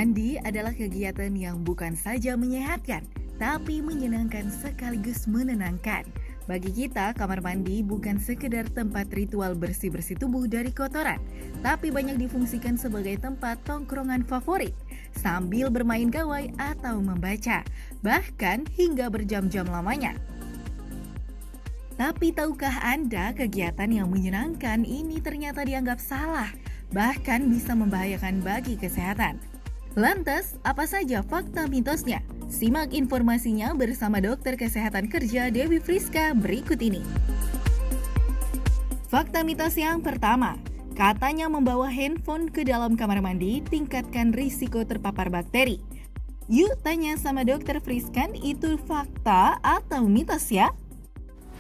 Mandi adalah kegiatan yang bukan saja menyehatkan, tapi menyenangkan sekaligus menenangkan. Bagi kita, kamar mandi bukan sekedar tempat ritual bersih-bersih tubuh dari kotoran, tapi banyak difungsikan sebagai tempat tongkrongan favorit, sambil bermain gawai atau membaca, bahkan hingga berjam-jam lamanya. Tapi tahukah Anda kegiatan yang menyenangkan ini ternyata dianggap salah, bahkan bisa membahayakan bagi kesehatan. Lantas, apa saja fakta mitosnya? Simak informasinya bersama dokter kesehatan kerja Dewi Friska berikut ini. Fakta mitos yang pertama, katanya membawa handphone ke dalam kamar mandi tingkatkan risiko terpapar bakteri. Yuk tanya sama dokter Friskan, itu fakta atau mitos ya?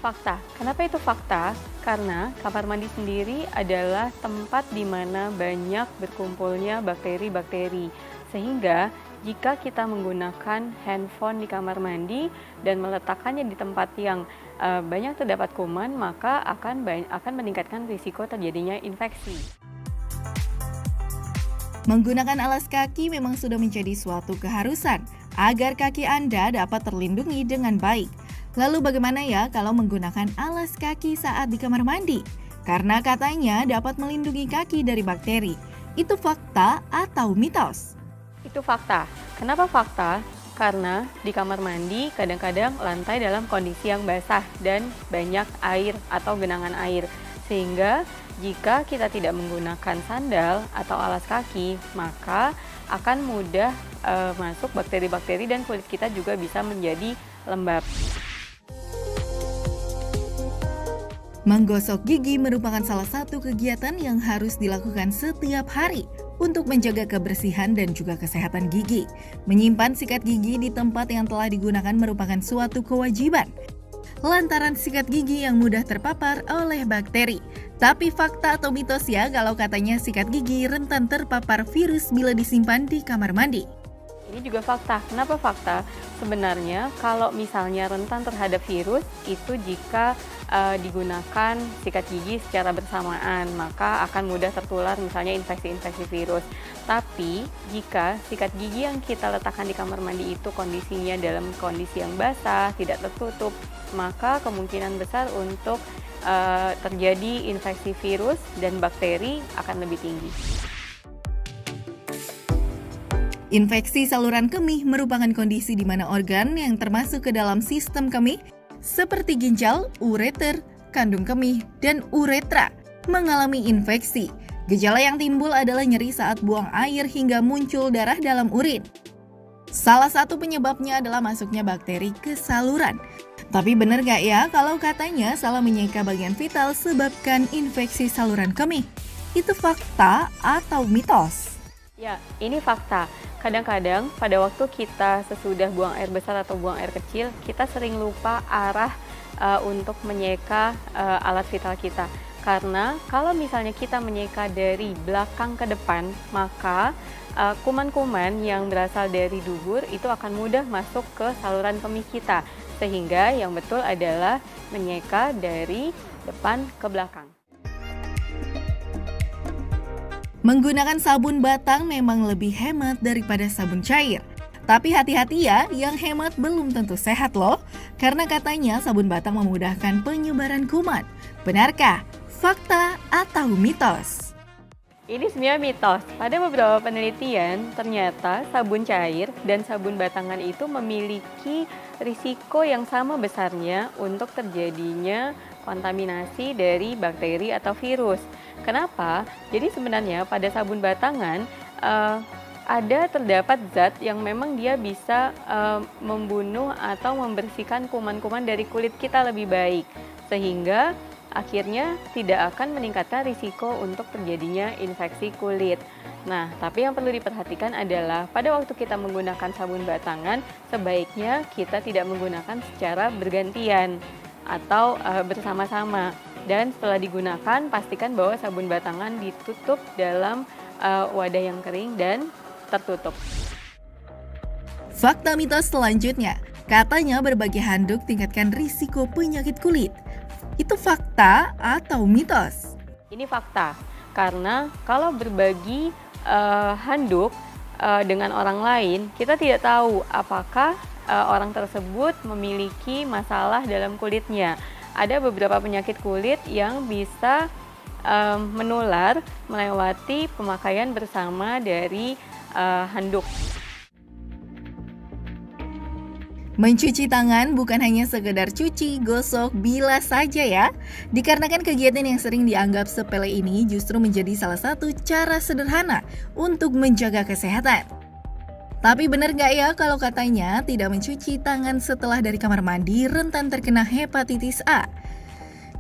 Fakta. Kenapa itu fakta? Karena kamar mandi sendiri adalah tempat di mana banyak berkumpulnya bakteri-bakteri. Sehingga jika kita menggunakan handphone di kamar mandi dan meletakkannya di tempat yang banyak terdapat kuman, maka akan meningkatkan risiko terjadinya infeksi. Menggunakan alas kaki memang sudah menjadi suatu keharusan agar kaki Anda dapat terlindungi dengan baik. Lalu bagaimana ya kalau menggunakan alas kaki saat di kamar mandi? Karena katanya dapat melindungi kaki dari bakteri. Itu fakta atau mitos? Itu fakta. Kenapa fakta? Karena di kamar mandi kadang-kadang lantai dalam kondisi yang basah dan banyak air atau genangan air. Sehingga jika kita tidak menggunakan sandal atau alas kaki, maka akan mudah masuk bakteri-bakteri dan kulit kita juga bisa menjadi lembab. Menggosok gigi merupakan salah satu kegiatan yang harus dilakukan setiap hari untuk menjaga kebersihan dan juga kesehatan gigi. Menyimpan sikat gigi di tempat yang telah digunakan merupakan suatu kewajiban, lantaran sikat gigi yang mudah terpapar oleh bakteri. Tapi fakta atau mitos ya kalau katanya sikat gigi rentan terpapar virus bila disimpan di kamar mandi? Ini juga fakta. Kenapa fakta? Sebenarnya kalau misalnya rentan terhadap virus itu jika digunakan sikat gigi secara bersamaan, maka akan mudah tertular misalnya infeksi-infeksi virus. Tapi jika sikat gigi yang kita letakkan di kamar mandi itu kondisinya dalam kondisi yang basah, tidak tertutup, maka kemungkinan besar untuk terjadi infeksi virus dan bakteri akan lebih tinggi. Infeksi saluran kemih merupakan kondisi di mana organ yang termasuk ke dalam sistem kemih seperti ginjal, ureter, kandung kemih, dan uretra mengalami infeksi. Gejala yang timbul adalah nyeri saat buang air hingga muncul darah dalam urin. Salah satu penyebabnya adalah masuknya bakteri ke saluran. Tapi benar gak ya kalau katanya salah menyeka bagian vital sebabkan infeksi saluran kemih? Itu fakta atau mitos? Ya, ini fakta. Kadang-kadang pada waktu kita sesudah buang air besar atau buang air kecil, kita sering lupa arah untuk menyeka alat vital kita. Karena kalau misalnya kita menyeka dari belakang ke depan, maka kuman-kuman yang berasal dari dubur itu akan mudah masuk ke saluran kemih kita. Sehingga yang betul adalah menyeka dari depan ke belakang. Menggunakan sabun batang memang lebih hemat daripada sabun cair. Tapi hati-hati ya, yang hemat belum tentu sehat loh. Karena katanya sabun batang memudahkan penyebaran kuman. Benarkah? Fakta atau mitos? Ini sebenarnya mitos. Pada beberapa penelitian, ternyata sabun cair dan sabun batangan itu memiliki risiko yang sama besarnya untuk terjadinya kontaminasi dari bakteri atau virus. Kenapa? Jadi sebenarnya pada sabun batangan terdapat zat yang memang dia bisa membunuh atau membersihkan kuman-kuman dari kulit kita lebih baik. Sehingga akhirnya tidak akan meningkatkan risiko untuk terjadinya infeksi kulit. Nah, tapi yang perlu diperhatikan adalah pada waktu kita menggunakan sabun batangan, sebaiknya kita tidak menggunakan secara bergantian atau bersama-sama. Dan setelah digunakan, pastikan bahwa sabun batangan ditutup dalam wadah yang kering dan tertutup. Fakta mitos selanjutnya, katanya berbagi handuk tingkatkan risiko penyakit kulit. Itu fakta atau mitos? Ini fakta, karena kalau berbagi handuk dengan orang lain, kita tidak tahu apakah orang tersebut memiliki masalah dalam kulitnya. Ada beberapa penyakit kulit yang bisa menular melewati pemakaian bersama dari handuk. Mencuci tangan bukan hanya sekedar cuci, gosok, bilas saja ya. Dikarenakan kegiatan yang sering dianggap sepele ini justru menjadi salah satu cara sederhana untuk menjaga kesehatan. Tapi benar nggak ya kalau katanya tidak mencuci tangan setelah dari kamar mandi rentan terkena hepatitis A?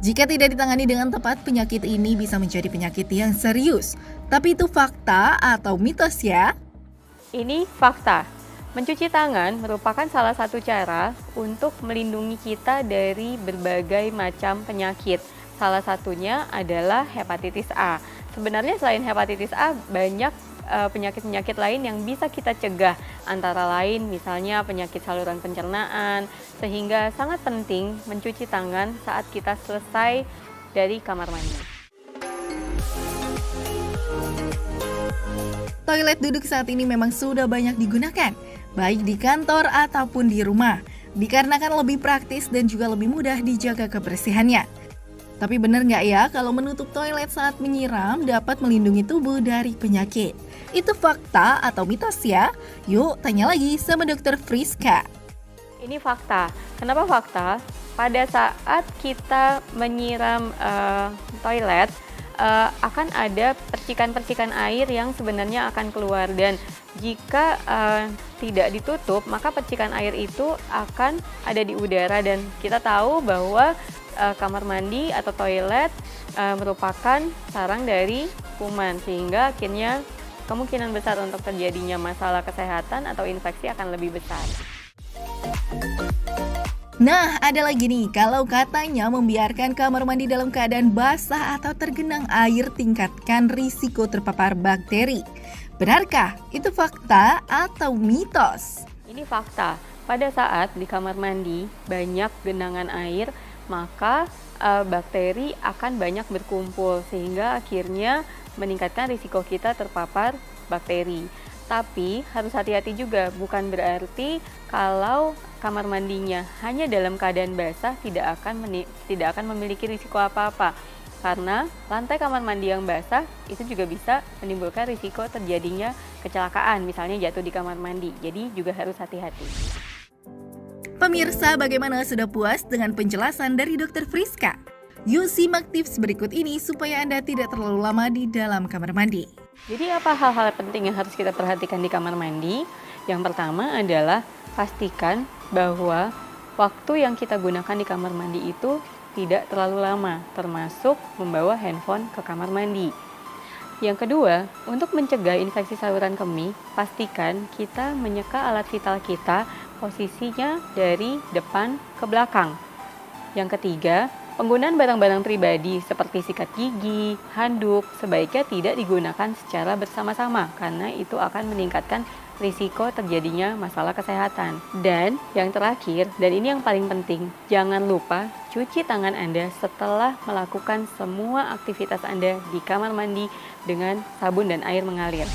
Jika tidak ditangani dengan tepat, penyakit ini bisa menjadi penyakit yang serius. Tapi itu fakta atau mitos ya? Ini fakta. Mencuci tangan merupakan salah satu cara untuk melindungi kita dari berbagai macam penyakit. Salah satunya adalah hepatitis A. Sebenarnya selain hepatitis A, banyak penyakit-penyakit lain yang bisa kita cegah. Antara lain misalnya penyakit saluran pencernaan, sehingga sangat penting mencuci tangan saat kita selesai dari kamar mandi. Toilet duduk saat ini memang sudah banyak digunakan, baik di kantor ataupun di rumah, dikarenakan lebih praktis dan juga lebih mudah dijaga kebersihannya. Tapi benar nggak ya kalau menutup toilet saat menyiram dapat melindungi tubuh dari penyakit? Itu fakta atau mitos ya? Yuk tanya lagi sama Dr. Friska. Ini fakta. Kenapa fakta? Pada saat kita menyiram toilet, akan ada percikan-percikan air yang sebenarnya akan keluar, dan jika tidak ditutup maka percikan air itu akan ada di udara, dan kita tahu bahwa kamar mandi atau toilet merupakan sarang dari kuman, sehingga akhirnya kemungkinan besar untuk terjadinya masalah kesehatan atau infeksi akan lebih besar. Nah, ada lagi nih, kalau katanya membiarkan kamar mandi dalam keadaan basah atau tergenang air tingkatkan risiko terpapar bakteri. Benarkah itu fakta atau mitos? Ini fakta. Pada saat di kamar mandi banyak genangan air, maka bakteri akan banyak berkumpul, sehingga akhirnya meningkatkan risiko kita terpapar bakteri. Tapi harus hati-hati juga, bukan berarti kalau kamar mandinya hanya dalam keadaan basah tidak akan memiliki risiko apa-apa. Karena lantai kamar mandi yang basah itu juga bisa menimbulkan risiko terjadinya kecelakaan, misalnya jatuh di kamar mandi. Jadi juga harus hati-hati. Pemirsa, bagaimana, sudah puas dengan penjelasan dari Dr. Friska? Yuk simak tips berikut ini supaya Anda tidak terlalu lama di dalam kamar mandi. Jadi apa hal-hal penting yang harus kita perhatikan di kamar mandi? Yang pertama adalah pastikan bahwa waktu yang kita gunakan di kamar mandi itu tidak terlalu lama, termasuk membawa handphone ke kamar mandi. Yang kedua, untuk mencegah infeksi saluran kemih, pastikan kita menyeka alat vital kita posisinya dari depan ke belakang. Yang ketiga, penggunaan barang-barang pribadi seperti sikat gigi, handuk sebaiknya tidak digunakan secara bersama-sama karena itu akan meningkatkan risiko terjadinya masalah kesehatan. Dan yang terakhir, dan ini yang paling penting, jangan lupa cuci tangan Anda setelah melakukan semua aktivitas Anda di kamar mandi dengan sabun dan air mengalir.